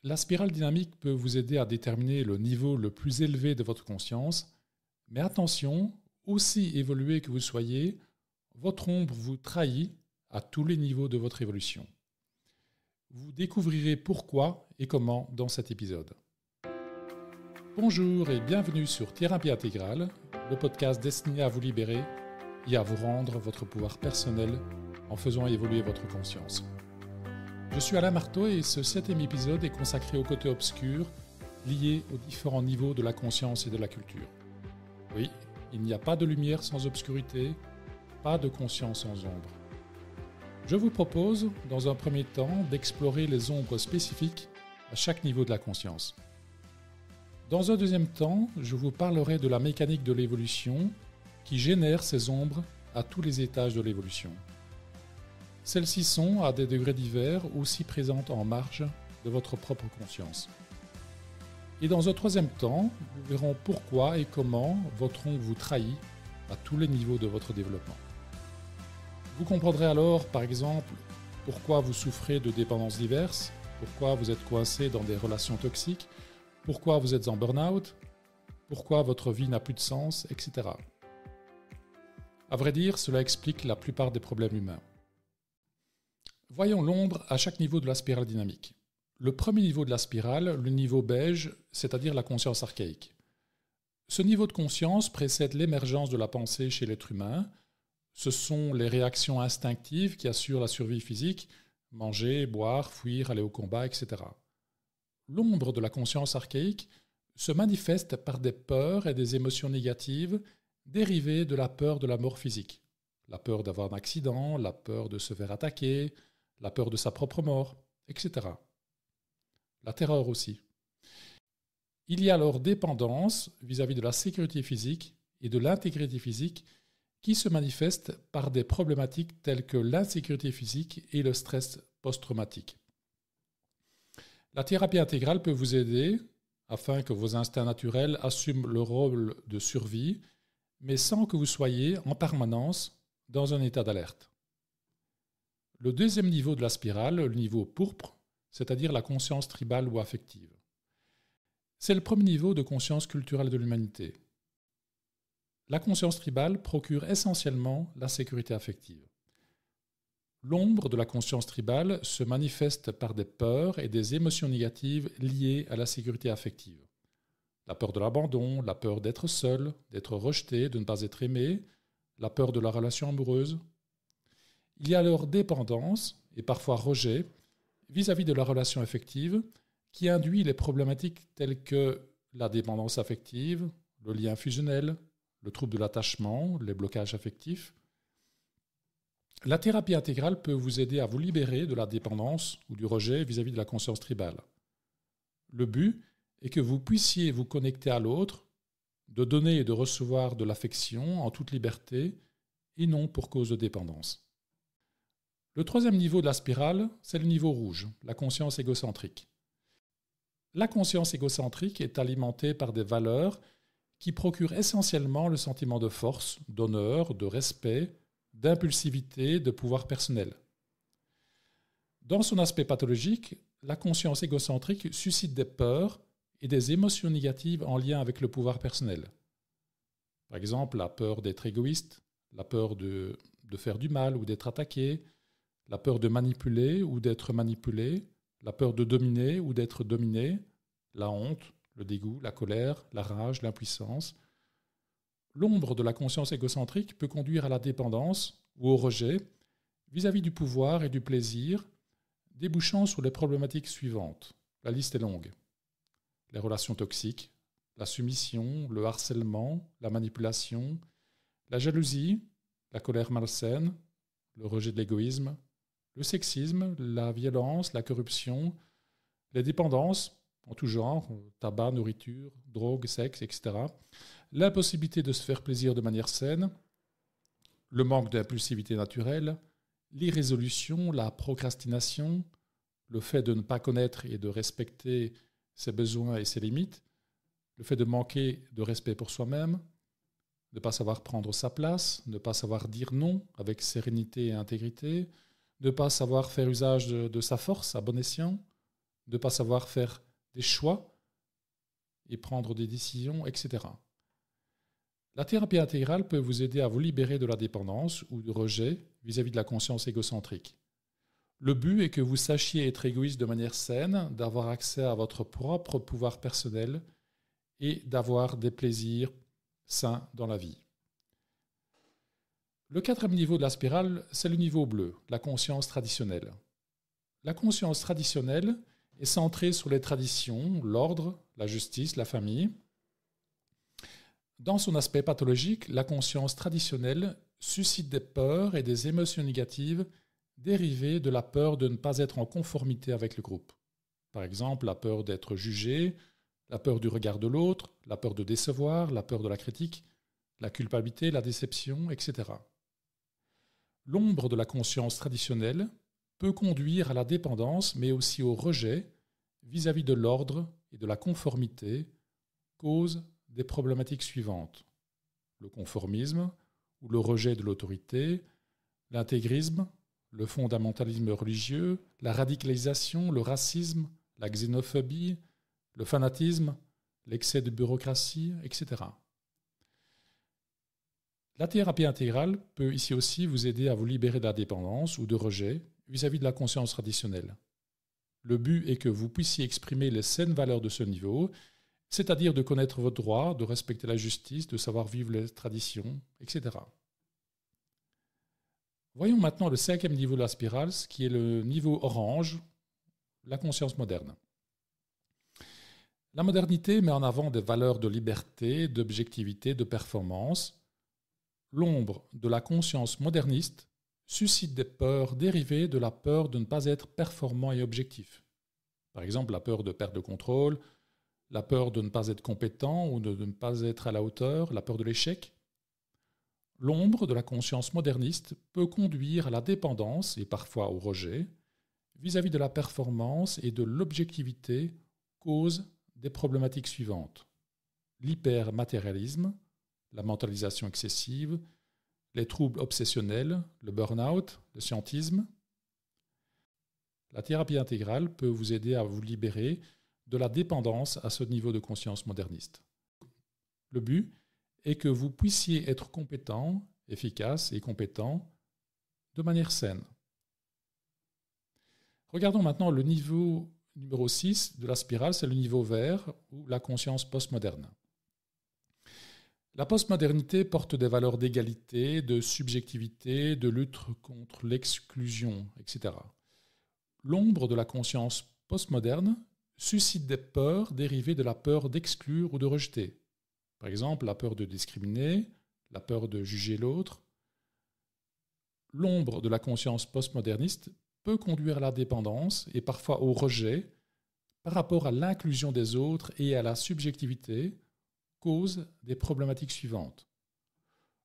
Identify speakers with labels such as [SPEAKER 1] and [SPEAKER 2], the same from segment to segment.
[SPEAKER 1] La spirale dynamique peut vous aider à déterminer le niveau le plus élevé de votre conscience, mais attention, aussi évolué que vous soyez, votre ombre vous trahit à tous les niveaux de votre évolution. Vous découvrirez pourquoi et comment dans cet épisode. Bonjour et bienvenue sur Thérapie Intégrale, le podcast destiné à vous libérer et à vous rendre votre pouvoir personnel en faisant évoluer votre conscience. Je suis Alain Marteau et ce 7e épisode est consacré au côté obscur lié aux différents niveaux de la conscience et de la culture. Oui, il n'y a pas de lumière sans obscurité, pas de conscience sans ombre. Je vous propose, dans un premier temps, d'explorer les ombres spécifiques à chaque niveau de la conscience. Dans un deuxième temps, je vous parlerai de la mécanique de l'évolution qui génère ces ombres à tous les étages de l'évolution. Celles-ci sont, à des degrés divers, aussi présentes en marge de votre propre conscience. Et dans un troisième temps, nous verrons pourquoi et comment votre ombre vous trahit à tous les niveaux de votre développement. Vous comprendrez alors, par exemple, pourquoi vous souffrez de dépendances diverses, pourquoi vous êtes coincé dans des relations toxiques, pourquoi vous êtes en burn-out, pourquoi votre vie n'a plus de sens, etc. À vrai dire, cela explique la plupart des problèmes humains. Voyons l'ombre à chaque niveau de la spirale dynamique. Le premier niveau de la spirale, le niveau beige, c'est-à-dire la conscience archaïque. Ce niveau de conscience précède l'émergence de la pensée chez l'être humain. Ce sont les réactions instinctives qui assurent la survie physique, manger, boire, fuir, aller au combat, etc. L'ombre de la conscience archaïque se manifeste par des peurs et des émotions négatives dérivées de la peur de la mort physique. La peur d'avoir un accident, la peur de se faire attaquer, la peur de sa propre mort, etc. La terreur aussi. Il y a alors dépendance vis-à-vis de la sécurité physique et de l'intégrité physique qui se manifestent par des problématiques telles que l'insécurité physique et le stress post-traumatique. La thérapie intégrale peut vous aider afin que vos instincts naturels assument le rôle de survie, mais sans que vous soyez en permanence dans un état d'alerte. Le deuxième niveau de la spirale, le niveau pourpre, c'est-à-dire la conscience tribale ou affective. C'est le premier niveau de conscience culturelle de l'humanité. La conscience tribale procure essentiellement la sécurité affective. L'ombre de la conscience tribale se manifeste par des peurs et des émotions négatives liées à la sécurité affective. La peur de l'abandon, la peur d'être seul, d'être rejeté, de ne pas être aimé, la peur de la relation amoureuse. Il y a alors dépendance, et parfois rejet, vis-à-vis de la relation affective, qui induit les problématiques telles que la dépendance affective, le lien fusionnel, le trouble de l'attachement, les blocages affectifs. La thérapie intégrale peut vous aider à vous libérer de la dépendance ou du rejet vis-à-vis de la conscience tribale. Le but est que vous puissiez vous connecter à l'autre, de donner et de recevoir de l'affection en toute liberté et non pour cause de dépendance. Le troisième niveau de la spirale, c'est le niveau rouge, la conscience égocentrique. La conscience égocentrique est alimentée par des valeurs qui procurent essentiellement le sentiment de force, d'honneur, de respect, d'impulsivité, de pouvoir personnel. Dans son aspect pathologique, la conscience égocentrique suscite des peurs et des émotions négatives en lien avec le pouvoir personnel. Par exemple, la peur d'être égoïste, la peur de faire du mal ou d'être attaqué, la peur de manipuler ou d'être manipulé, la peur de dominer ou d'être dominé, la honte, le dégoût, la colère, la rage, l'impuissance. L'ombre de la conscience égocentrique peut conduire à la dépendance ou au rejet vis-à-vis du pouvoir et du plaisir, débouchant sur les problématiques suivantes. La liste est longue. Les relations toxiques, la soumission, le harcèlement, la manipulation, la jalousie, la colère malsaine, le rejet de l'égoïsme, le sexisme, la violence, la corruption, les dépendances en tout genre, tabac, nourriture, drogue, sexe, etc. L'impossibilité de se faire plaisir de manière saine, le manque d'impulsivité naturelle, l'irrésolution, la procrastination, le fait de ne pas connaître et de respecter ses besoins et ses limites, le fait de manquer de respect pour soi-même, ne pas savoir prendre sa place, ne pas savoir dire non avec sérénité et intégrité, ne pas savoir faire usage de sa force à bon escient, ne pas savoir faire des choix et prendre des décisions, etc. La thérapie intégrale peut vous aider à vous libérer de la dépendance ou du rejet vis-à-vis de la conscience égocentrique. Le but est que vous sachiez être égoïste de manière saine, d'avoir accès à votre propre pouvoir personnel et d'avoir des plaisirs sains dans la vie. Le quatrième niveau de la spirale, c'est le niveau bleu, la conscience traditionnelle. La conscience traditionnelle est centrée sur les traditions, l'ordre, la justice, la famille. Dans son aspect pathologique, la conscience traditionnelle suscite des peurs et des émotions négatives dérivées de la peur de ne pas être en conformité avec le groupe. Par exemple, la peur d'être jugé, la peur du regard de l'autre, la peur de décevoir, la peur de la critique, la culpabilité, la déception, etc. L'ombre de la conscience traditionnelle peut conduire à la dépendance, mais aussi au rejet vis-à-vis de l'ordre et de la conformité, cause des problématiques suivantes: le conformisme ou le rejet de l'autorité, l'intégrisme, le fondamentalisme religieux, la radicalisation, le racisme, la xénophobie, le fanatisme, l'excès de bureaucratie, etc. La thérapie intégrale peut ici aussi vous aider à vous libérer de la dépendance ou de rejet vis-à-vis de la conscience traditionnelle. Le but est que vous puissiez exprimer les saines valeurs de ce niveau, c'est-à-dire de connaître vos droits, de respecter la justice, de savoir vivre les traditions, etc. Voyons maintenant le cinquième niveau de la spirale, ce qui est le niveau orange, la conscience moderne. La modernité met en avant des valeurs de liberté, d'objectivité, de performance. L'ombre de la conscience moderniste suscite des peurs dérivées de la peur de ne pas être performant et objectif. Par exemple, la peur de perdre le contrôle, la peur de ne pas être compétent ou de ne pas être à la hauteur, la peur de l'échec. L'ombre de la conscience moderniste peut conduire à la dépendance et parfois au rejet vis-à-vis de la performance et de l'objectivité, cause des problématiques suivantes: l'hypermatérialisme, la mentalisation excessive, les troubles obsessionnels, le burn-out, le scientisme. La thérapie intégrale peut vous aider à vous libérer de la dépendance à ce niveau de conscience moderniste. Le but est que vous puissiez être compétent, efficace et compétent de manière saine. Regardons maintenant le niveau numéro 6 de la spirale, c'est le niveau vert ou la conscience postmoderne. La postmodernité porte des valeurs d'égalité, de subjectivité, de lutte contre l'exclusion, etc. L'ombre de la conscience postmoderne suscite des peurs dérivées de la peur d'exclure ou de rejeter. Par exemple, la peur de discriminer, la peur de juger l'autre. L'ombre de la conscience postmoderniste peut conduire à la dépendance et parfois au rejet par rapport à l'inclusion des autres et à la subjectivité, cause des problématiques suivantes: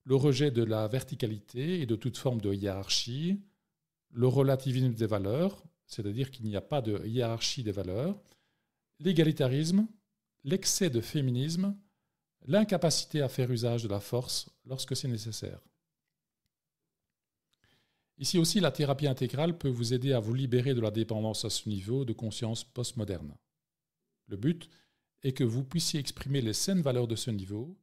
[SPEAKER 1] le rejet de la verticalité et de toute forme de hiérarchie, le relativisme des valeurs, c'est-à-dire qu'il n'y a pas de hiérarchie des valeurs, l'égalitarisme, l'excès de féminisme, l'incapacité à faire usage de la force lorsque c'est nécessaire. Ici aussi, la thérapie intégrale peut vous aider à vous libérer de la dépendance à ce niveau de conscience postmoderne. Le but est que vous puissiez exprimer les saines valeurs de ce niveau,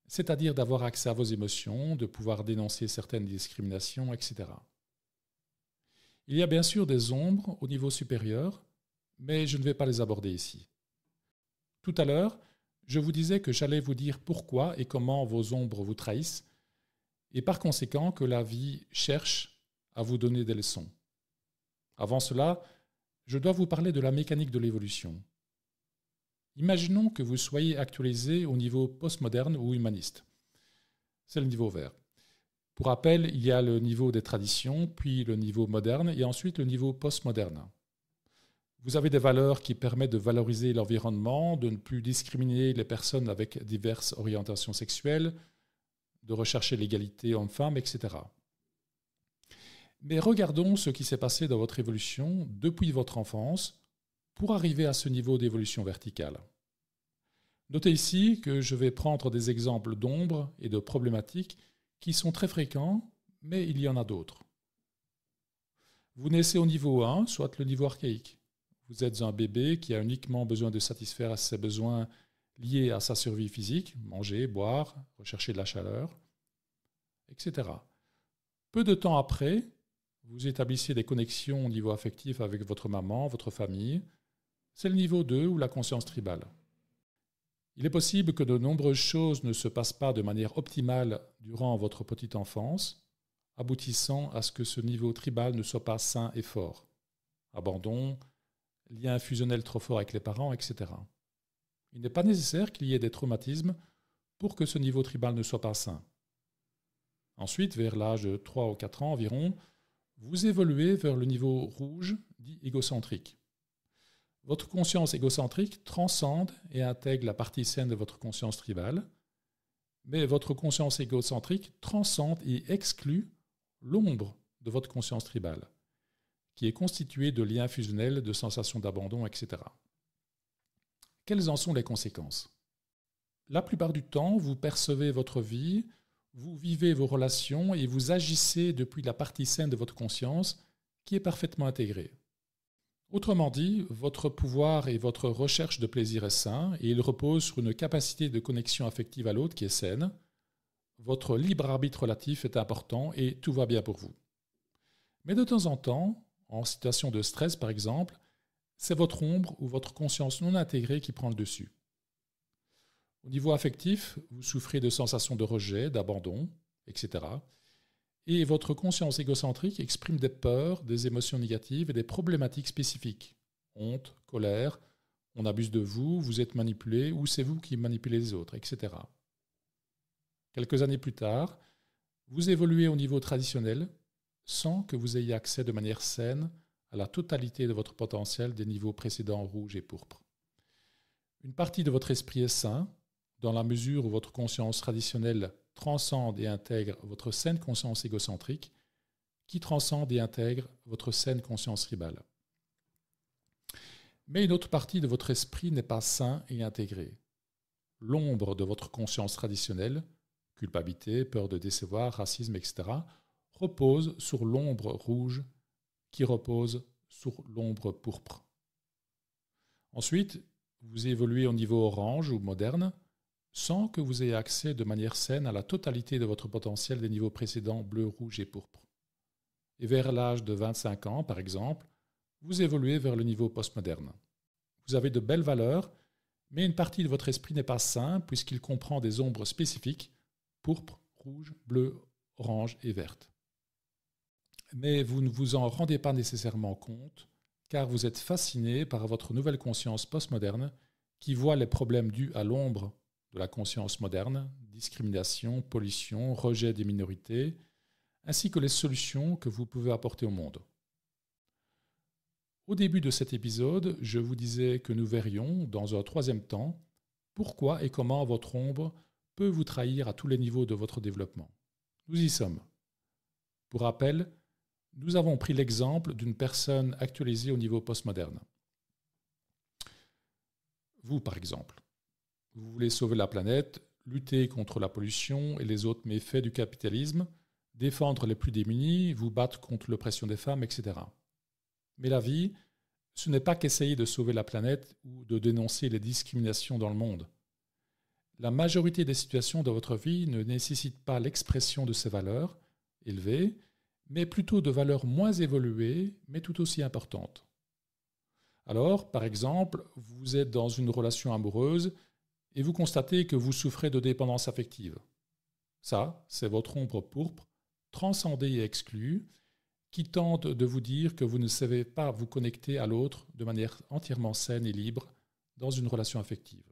[SPEAKER 1] c'est-à-dire d'avoir accès à vos émotions, de pouvoir dénoncer certaines discriminations, etc. Il y a bien sûr des ombres au niveau supérieur, mais je ne vais pas les aborder ici. Tout à l'heure, je vous disais que j'allais vous dire pourquoi et comment vos ombres vous trahissent, et par conséquent que la vie cherche à vous donner des leçons. Avant cela, je dois vous parler de la mécanique de l'évolution. Imaginons que vous soyez actualisé au niveau postmoderne ou humaniste. C'est le niveau vert. Pour rappel, il y a le niveau des traditions, puis le niveau moderne et ensuite le niveau postmoderne. Vous avez des valeurs qui permettent de valoriser l'environnement, de ne plus discriminer les personnes avec diverses orientations sexuelles, de rechercher l'égalité homme-femme, etc. Mais regardons ce qui s'est passé dans votre évolution depuis votre enfance pour arriver à ce niveau d'évolution verticale. Notez ici que je vais prendre des exemples d'ombres et de problématiques qui sont très fréquents, mais il y en a d'autres. Vous naissez au niveau 1, soit le niveau archaïque. vous êtes un bébé qui a uniquement besoin de satisfaire ses besoins liés à sa survie physique, manger, boire, rechercher de la chaleur, etc. Peu de temps après, vous établissez des connexions au niveau affectif avec votre maman, votre famille. C'est le niveau 2 ou la conscience tribale. Il est possible que de nombreuses choses ne se passent pas de manière optimale durant votre petite enfance, aboutissant à ce que ce niveau tribal ne soit pas sain et fort. Abandon, lien fusionnel trop fort avec les parents, etc. Il n'est pas nécessaire qu'il y ait des traumatismes pour que ce niveau tribal ne soit pas sain. Ensuite, vers l'âge de 3 ou 4 ans environ, vous évoluez vers le niveau rouge, dit égocentrique. Votre conscience égocentrique transcende et intègre la partie saine de votre conscience tribale, mais votre conscience égocentrique transcende et exclut l'ombre de votre conscience tribale, qui est constituée de liens fusionnels, de sensations d'abandon, etc. Quelles en sont les conséquences? La plupart du temps, vous percevez votre vie, vous vivez vos relations et vous agissez depuis la partie saine de votre conscience qui est parfaitement intégrée. Autrement dit, votre pouvoir et votre recherche de plaisir est sain et il repose sur une capacité de connexion affective à l'autre qui est saine. Votre libre arbitre relatif est important et tout va bien pour vous. Mais de temps en temps, en situation de stress par exemple, c'est votre ombre ou votre conscience non intégrée qui prend le dessus. Au niveau affectif, vous souffrez de sensations de rejet, d'abandon, etc. Et votre conscience égocentrique exprime des peurs, des émotions négatives et des problématiques spécifiques. Honte, colère, on abuse de vous, vous êtes manipulé ou c'est vous qui manipulez les autres, etc. Quelques années plus tard, vous évoluez au niveau traditionnel sans que vous ayez accès de manière saine à la totalité de votre potentiel des niveaux précédents rouge et pourpre. Une partie de votre esprit est sain, dans la mesure où votre conscience traditionnelle transcende et intègre votre saine conscience égocentrique, qui transcende et intègre votre saine conscience tribale. Mais une autre partie de votre esprit n'est pas sain et intégrée. L'ombre de votre conscience traditionnelle, culpabilité, peur de décevoir, racisme, etc., repose sur l'ombre rouge qui repose sur l'ombre pourpre. Ensuite, vous évoluez au niveau orange ou moderne, sans que vous ayez accès de manière saine à la totalité de votre potentiel des niveaux précédents bleu, rouge et pourpre. Et vers l'âge de 25 ans, par exemple, vous évoluez vers le niveau postmoderne. Vous avez de belles valeurs, mais une partie de votre esprit n'est pas sain puisqu'il comprend des ombres spécifiques, pourpre, rouge, bleu, orange et verte. Mais vous ne vous en rendez pas nécessairement compte, car vous êtes fasciné par votre nouvelle conscience postmoderne qui voit les problèmes dus à l'ombre de la conscience moderne, discrimination, pollution, rejet des minorités, ainsi que les solutions que vous pouvez apporter au monde. Au début de cet épisode, je vous disais que nous verrions, dans un troisième temps, pourquoi et comment votre ombre peut vous trahir à tous les niveaux de votre développement. Nous y sommes. Pour rappel, nous avons pris l'exemple d'une personne actualisée au niveau postmoderne. Vous, par exemple. Vous voulez sauver la planète, lutter contre la pollution et les autres méfaits du capitalisme, défendre les plus démunis, vous battre contre l'oppression des femmes, etc. Mais la vie, ce n'est pas qu'essayer de sauver la planète ou de dénoncer les discriminations dans le monde. La majorité des situations de votre vie ne nécessitent pas l'expression de ces valeurs élevées, mais plutôt de valeurs moins évoluées, mais tout aussi importantes. Alors, par exemple, vous êtes dans une relation amoureuse et vous constatez que vous souffrez de dépendance affective. Ça, c'est votre ombre pourpre, transcendée et exclue, qui tente de vous dire que vous ne savez pas vous connecter à l'autre de manière entièrement saine et libre dans une relation affective.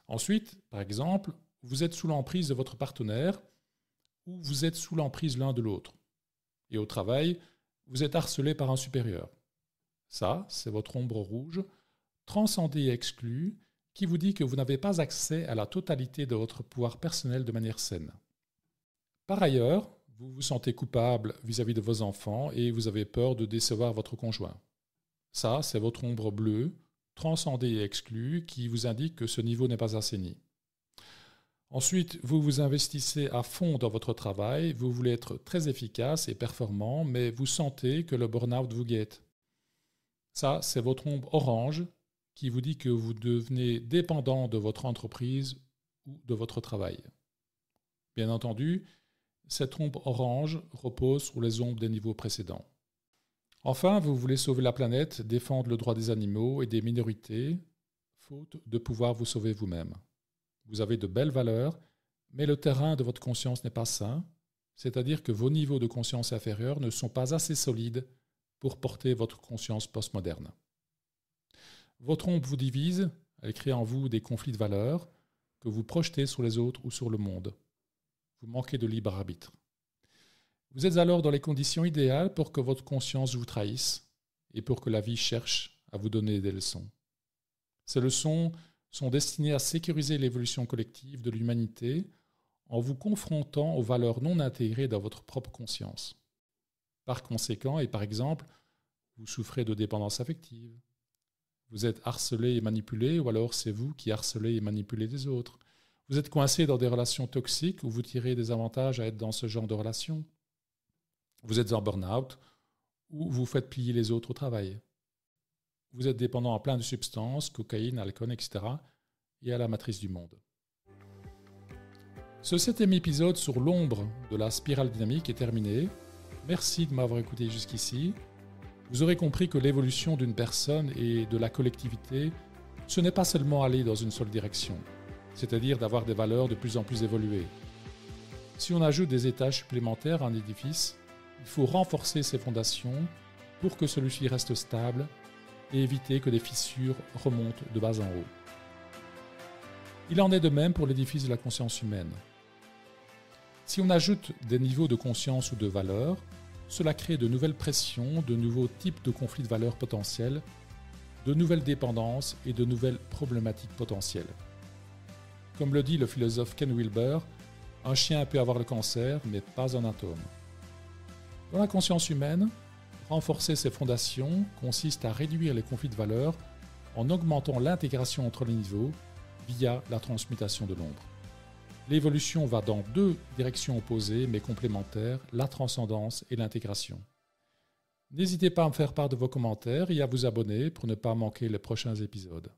[SPEAKER 1] Ensuite, par exemple, vous êtes sous l'emprise de votre partenaire ou vous êtes sous l'emprise l'un de l'autre. Et au travail, vous êtes harcelé par un supérieur. Ça, c'est votre ombre rouge, transcendée et exclue, qui vous dit que vous n'avez pas accès à la totalité de votre pouvoir personnel de manière saine. Par ailleurs, vous vous sentez coupable vis-à-vis de vos enfants et vous avez peur de décevoir votre conjoint. Ça, c'est votre ombre bleue, transcendée et exclue, qui vous indique que ce niveau n'est pas assaini. Ensuite, vous vous investissez à fond dans votre travail, vous voulez être très efficace et performant, mais vous sentez que le burn-out vous guette. Ça, c'est votre ombre orange qui vous dit que vous devenez dépendant de votre entreprise ou de votre travail. Bien entendu, cette ombre orange repose sur les ombres des niveaux précédents. Enfin, vous voulez sauver la planète, défendre le droit des animaux et des minorités, faute de pouvoir vous sauver vous-même. Vous avez de belles valeurs, mais le terrain de votre conscience n'est pas sain, c'est-à-dire que vos niveaux de conscience inférieurs ne sont pas assez solides pour porter votre conscience postmoderne. Votre ombre vous divise, elle crée en vous des conflits de valeurs que vous projetez sur les autres ou sur le monde. Vous manquez de libre arbitre. Vous êtes alors dans les conditions idéales pour que votre conscience vous trahisse et pour que la vie cherche à vous donner des leçons. Ces leçons sont destinées à sécuriser l'évolution collective de l'humanité en vous confrontant aux valeurs non intégrées dans votre propre conscience. Par conséquent, et par exemple, vous souffrez de dépendance affective, vous êtes harcelé et manipulé, ou alors c'est vous qui harcelez et manipulez les autres. Vous êtes coincé dans des relations toxiques où vous tirez des avantages à être dans ce genre de relations. Vous êtes en burn-out ou vous faites plier les autres au travail. Vous êtes dépendant à plein de substances, cocaïne, alcool, etc. et à la matrice du monde. Ce 7e épisode sur l'ombre de la spirale dynamique est terminé. Merci de m'avoir écouté jusqu'ici. Vous aurez compris que l'évolution d'une personne et de la collectivité, ce n'est pas seulement aller dans une seule direction, c'est-à-dire d'avoir des valeurs de plus en plus évoluées. Si on ajoute des étages supplémentaires à un édifice, il faut renforcer ses fondations pour que celui-ci reste stable et éviter que des fissures remontent de bas en haut. Il en est de même pour l'édifice de la conscience humaine. Si on ajoute des niveaux de conscience ou de valeurs, cela crée de nouvelles pressions, de nouveaux types de conflits de valeurs potentiels, de nouvelles dépendances et de nouvelles problématiques potentielles. Comme le dit le philosophe Ken Wilber, un chien peut avoir le cancer, mais pas un atome. Dans la conscience humaine, renforcer ses fondations consiste à réduire les conflits de valeurs en augmentant l'intégration entre les niveaux via la transmutation de l'ombre. L'évolution va dans deux directions opposées mais complémentaires, la transcendance et l'intégration. N'hésitez pas à me faire part de vos commentaires et à vous abonner pour ne pas manquer les prochains épisodes.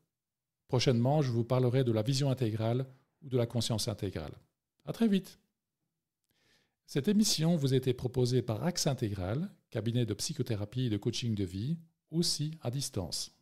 [SPEAKER 1] Prochainement, je vous parlerai de la vision intégrale ou de la conscience intégrale. À très vite. Cette émission vous a été proposée par Axe Intégral, cabinet de psychothérapie et de coaching de vie, aussi à distance.